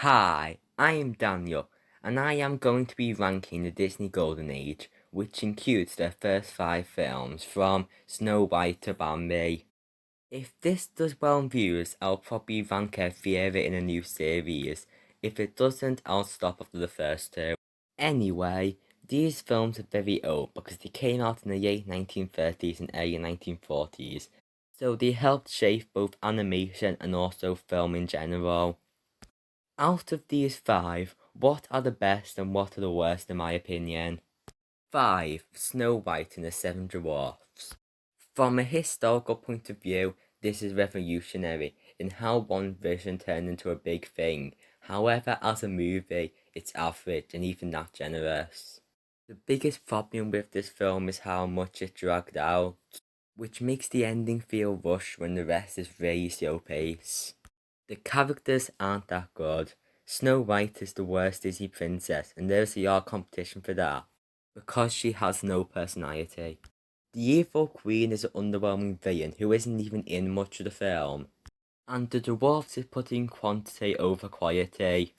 Hi, I am Daniel, and I am going to be ranking the Disney Golden Age, which includes the first 5 films from Snow White to Bambi. If this does well in views, I'll probably rank every era in a new series. If it doesn't, I'll stop after the first two. Anyway, these films are very old because they came out in the late 1930s and early 1940s, so they helped shape both animation and also film in general. Out of these 5, what are the best and what are the worst in my opinion? 5. Snow White and the Seven Dwarfs. From a historical point of view, this is revolutionary in how one vision turned into a big thing. However, as a movie, it's average and even not generous. The biggest problem with this film is how much it dragged out, which makes the ending feel rushed when the rest is really slow pace. The characters aren't that good. Snow White is the worst Disney princess, and there's a yard competition for that, because she has no personality. The evil queen is an underwhelming villain who isn't even in much of the film, and the dwarfs is putting quantity over quality.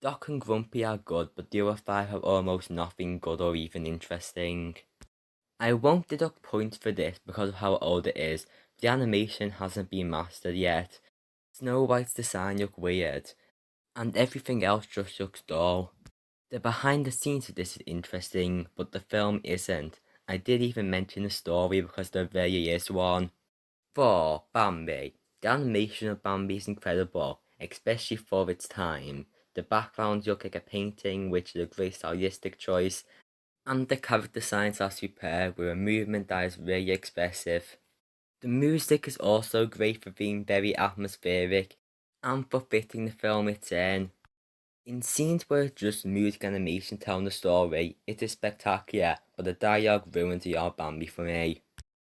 Doc and Grumpy are good, but the other 5 have almost nothing good or even interesting. I won't deduct points for this because of how old it is. The animation hasn't been mastered yet. Snow White's design look weird, and everything else just looks dull. The behind the scenes of this is interesting, but the film isn't. I did even mention the story because there really is one. 4. Bambi. The animation of Bambi is incredible, especially for its time. The backgrounds look like a painting, which is a great stylistic choice, and the character designs are superb with a movement that is really expressive. The music is also great for being very atmospheric and for fitting the film it's in. In scenes where it's just music and animation telling the story, it is spectacular, but the dialogue ruins the art Bambi for me.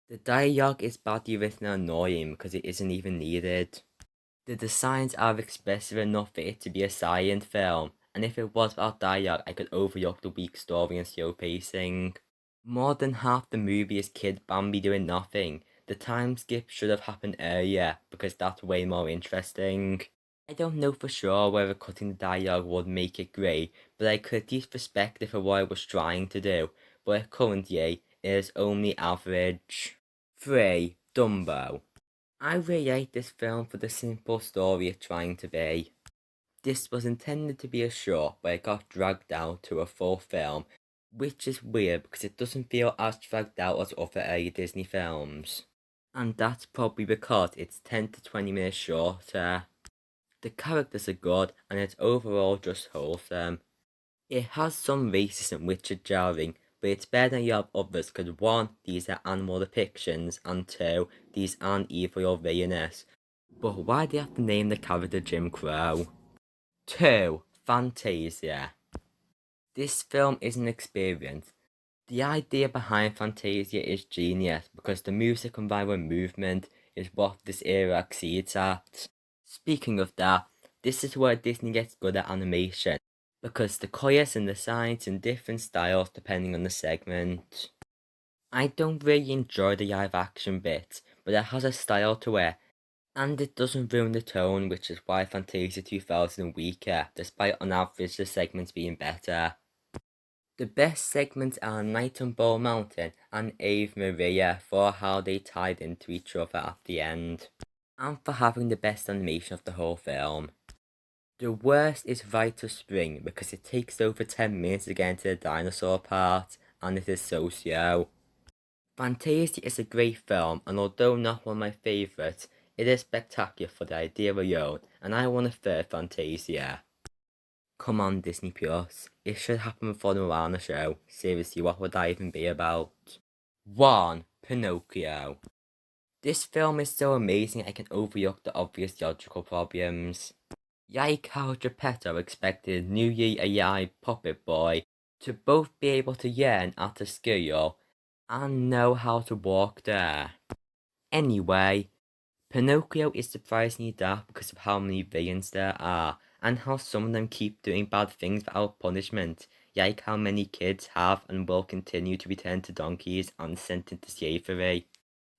The dialogue is badly written and annoying because it isn't even needed. The designs are expressive enough for it to be a silent film, and if it was about dialogue, I could overlook the weak story and slow pacing. More than half the movie is Kid Bambi doing nothing. The time skip should have happened earlier, because that's way more interesting. I don't know for sure whether cutting the dialogue would make it great, but I could at least respect it for what it was trying to do, but currently it is only average. 3. Dumbo. I really like this film for the simple story it's trying to be. This was intended to be a short, but it got dragged out to a full film, which is weird because it doesn't feel as dragged out as other early Disney films. And that's probably because it's 10 to 20 minutes shorter. The characters are good and it's overall just wholesome. It has some racism which is jarring, but it's better than you have others because 1. These are animal depictions, and 2. These aren't evil or villainous. But why do you have to name the character Jim Crow? 2. Fantasia. This film is an experience. The idea behind Fantasia is genius because the music combined with movement is what this era exceeds at. Speaking of that, this is where Disney gets good at animation because the colors and the signs in different styles depending on the segment. I don't really enjoy the live action bit, but it has a style to it, and it doesn't ruin the tone, which is why Fantasia 2000 is weaker, despite on average the segments being better. The best segments are Night on Ball Mountain and Ave Maria for how they tied into each other at the end, and for having the best animation of the whole film. The worst is Rite of Spring because it takes over 10 minutes to get into the dinosaur part, and it is so slow. Fantasia is a great film, and although not one of my favourites, it is spectacular for the idea alone, and I want a third Fantasia. Come on, Disney Plus. It should happen before the Moana show. Seriously, what would that even be about? 1. Pinocchio. This film is so amazing I can overlook the obvious logical problems. Like how Geppetto expected New Year AI Puppet Boy to both be able to yearn at a school and know how to walk there. Anyway, Pinocchio is surprisingly dark because of how many villains there are, and how some of them keep doing bad things without punishment, like how many kids have and will continue to be turned to donkeys and sent into slavery.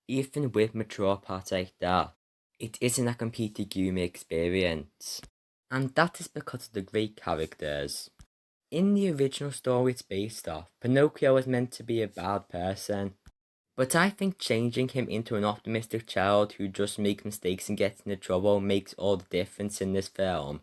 Even with mature parts like that, it isn't a completely gloomy experience. and that is because of the great characters. In the original story it's based off, Pinocchio was meant to be a bad person, but I think changing him into an optimistic child who just makes mistakes and gets into trouble makes all the difference in this film.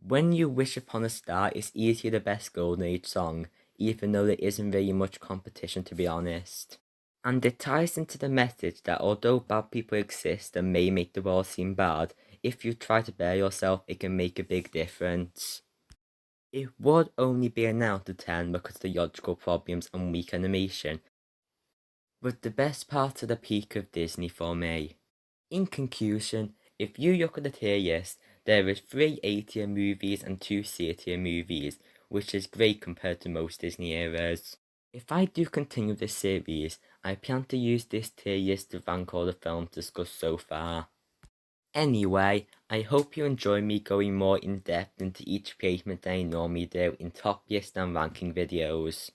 When You Wish Upon a Star is easily the best Golden Age song, even though there isn't very much competition, to be honest. And it ties into the message that although bad people exist and may make the world seem bad, if you try to better yourself it can make a big difference. It would only be an out of 10 because of the logical problems and weak animation, but the best part of the peak of Disney for me. In conclusion, if you look at the tier list, there is 3 A-tier movies and 2 C-tier movies, which is great compared to most Disney eras. If I do continue this series, I plan to use this tier list to rank all the films discussed so far. Anyway, I hope you enjoy me going more in depth into each placement than I normally do in top list and ranking videos.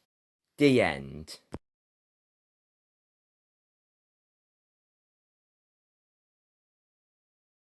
The end.